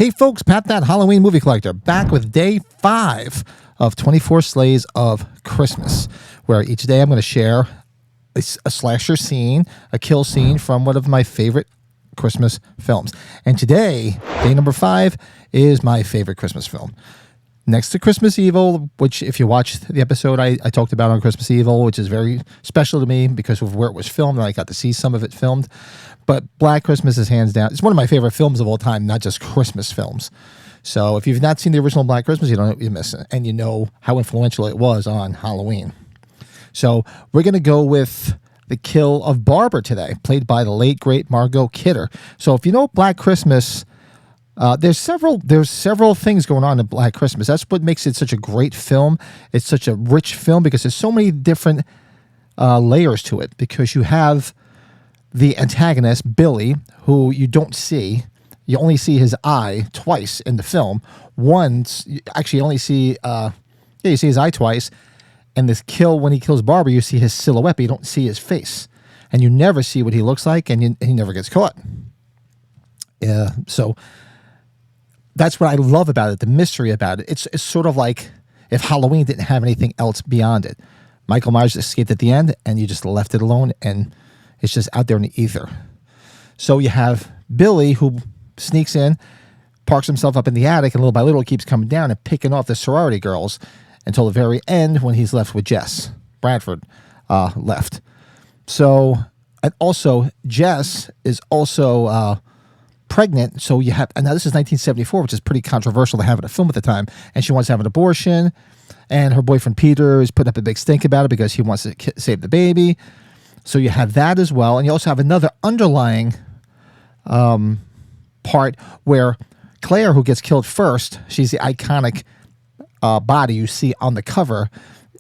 Hey folks, Pat that Halloween movie collector back with day 5 of 24 Slays of Christmas, where each day I'm going to share a slasher scene, a kill scene from one of my favorite Christmas films. And today, day number 5, is my favorite Christmas film. Next to Christmas Evil, which if you watched the episode I talked about on Christmas Evil, which is very special to me because of where it was filmed, and I got to see some of it filmed. But Black Christmas is hands down. It's one of my favorite films of all time, not just Christmas films. So if you've not seen the original Black Christmas, you miss it. And you know how influential it was on Halloween. So we're going to go with the kill of Barbara today, played by the late, great Margot Kidder. So if you know Black Christmas, there's several things going on in Black Christmas. That's what makes it such a great film. It's such a rich film because there's so many different layers to it. Because you have the antagonist, Billy, who you don't see. You only see his eye twice in the film. Once, actually, you only see, you see his eye twice. And this kill, when he kills Barbara, you see his silhouette, but you don't see his face. And you never see what he looks like, and he never gets caught. So that's what I love about it, the mystery about it. It's sort of like if Halloween didn't have anything else beyond it. Michael Myers escaped at the end, and you just left it alone, and it's just out there in the ether. So you have Billy, who sneaks in, parks himself up in the attic, and little by little keeps coming down and picking off the sorority girls until the very end when he's left with Jess Bradford left. So, and also Jess is also pregnant. So you have, and now this is 1974, which is pretty controversial to have in a film at the time. And she wants to have an abortion, and her boyfriend Peter is putting up a big stink about it because he wants to save the baby. So you have that as well. And you also have another underlying part where Claire, who gets killed first, she's the iconic body you see on the cover.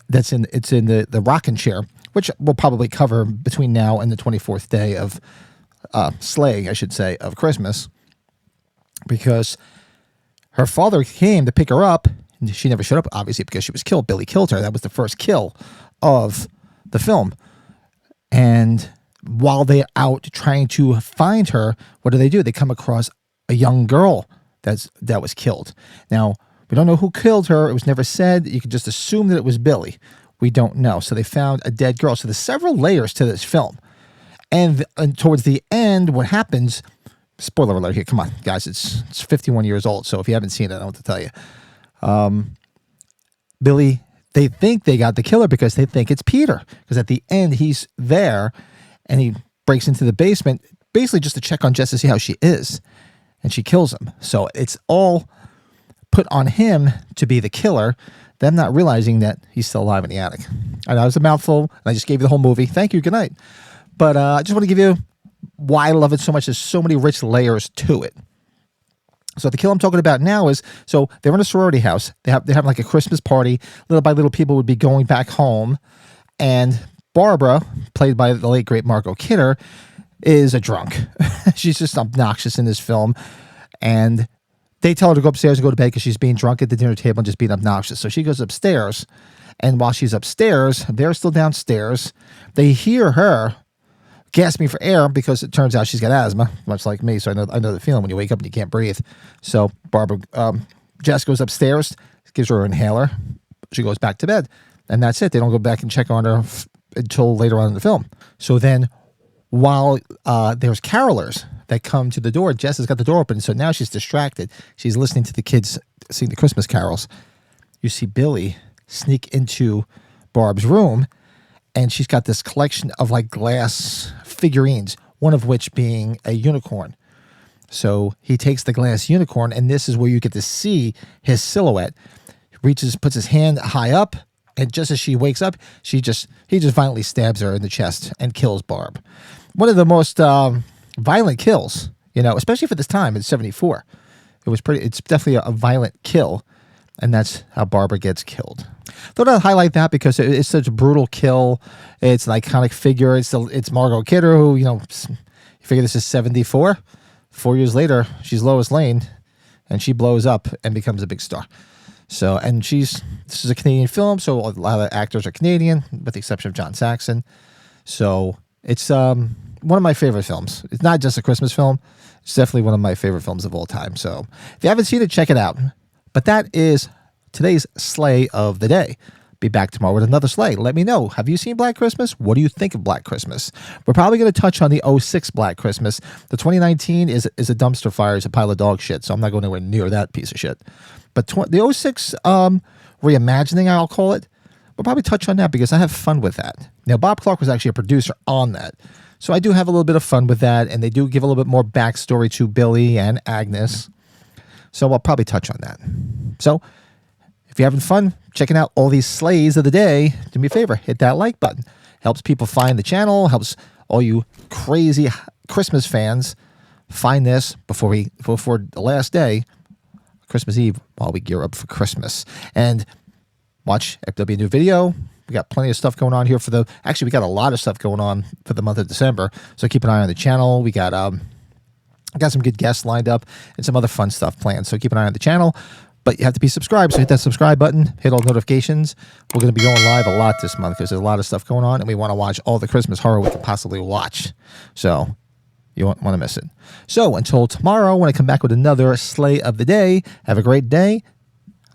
It's in the rocking chair, which we'll probably cover between now and the 24th day of Slay, I should say, of Christmas, because her father came to pick her up. And she never showed up, obviously, because she was killed. Billy killed her. That was the first kill of the film. And while they're out trying to find her, what do? They come across a young girl that was killed. Now, we don't know who killed her. It was never said. You can just assume that it was Billy. We don't know. So they found a dead girl. So there's several layers to this film. And towards the end, what happens, spoiler alert here, come on, guys, it's 51 years old. So if you haven't seen it, I don't know what to tell you. Billy, they think they got the killer because they think it's Peter. Because at the end, he's there and he breaks into the basement, basically just to check on Jess to see how she is. And she kills him. So it's all put on him to be the killer, them not realizing that he's still alive in the attic. I know it was a mouthful, and I just gave you the whole movie. Thank you. Good night. But I just want to give you why I love it so much. There's so many rich layers to it. So the kill I'm talking about now is, so they're in a sorority house. They have like a Christmas party. Little by little, people would be going back home. And Barbara, played by the late, great Margot Kidder, is a drunk. She's just obnoxious in this film. And they tell her to go upstairs and go to bed because she's being drunk at the dinner table and just being obnoxious. So she goes upstairs. And while she's upstairs, they're still downstairs. They hear her gasping for air because it turns out she's got asthma, much like me. So I know the feeling when you wake up and you can't breathe. So Jess goes upstairs, gives her an inhaler. She goes back to bed. And that's it. They don't go back and check on her until later on in the film. So then while there's carolers that come to the door, Jess has got the door open. So now she's distracted. She's listening to the kids sing the Christmas carols. You see Billy sneak into Barb's room, and she's got this collection of like glass figurines, one of which being a unicorn. So he takes the glass unicorn, and this is where you get to see his silhouette. Puts his hand high up, and just as she wakes up, he just violently stabs her in the chest and kills Barb. One of the most violent kills, especially for this time in 74. It's definitely a violent kill, and that's how Barbara gets killed. Thought I'd highlight that because it's such a brutal kill. It's an iconic figure. It's Margot Kidder, who, you figure this is 74. 4 years later, she's Lois Lane, and she blows up and becomes a big star. So, and this is a Canadian film, so a lot of actors are Canadian, with the exception of John Saxon. So it's one of my favorite films. It's not just a Christmas film. It's definitely one of my favorite films of all time. So if you haven't seen it, check it out. But that is today's Slay of the Day. Be back tomorrow with another Slay. Let me know. Have you seen Black Christmas? What do you think of Black Christmas? We're probably going to touch on the '06 Black Christmas. The 2019 is a dumpster fire. It's a pile of dog shit. So I'm not going anywhere near that piece of shit. But the '06 reimagining, I'll call it, we'll probably touch on that because I have fun with that. Now, Bob Clark was actually a producer on that. So I do have a little bit of fun with that. And they do give a little bit more backstory to Billy and Agnes. So I'll probably touch on that. So if you're having fun checking out all these slays of the day, do me a favor, hit that like button. Helps people find the channel, helps all you crazy Christmas fans find this before the last day, Christmas Eve, while we gear up for Christmas. And watch, if there'll be a new video. We got plenty of stuff going on here actually we got a lot of stuff going on for the month of December. So keep an eye on the channel. We got some good guests lined up and some other fun stuff planned. So keep an eye on the channel. But you have to be subscribed, so hit that subscribe button, hit all notifications. We're going to be going live a lot this month because there's a lot of stuff going on, and we want to watch all the Christmas horror we can possibly watch. So you won't want to miss it. So until tomorrow, when I come back with another Slay of the Day, have a great day.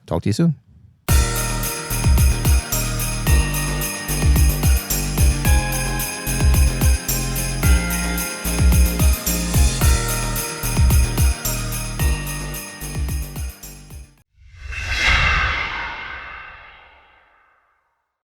Talk to you soon.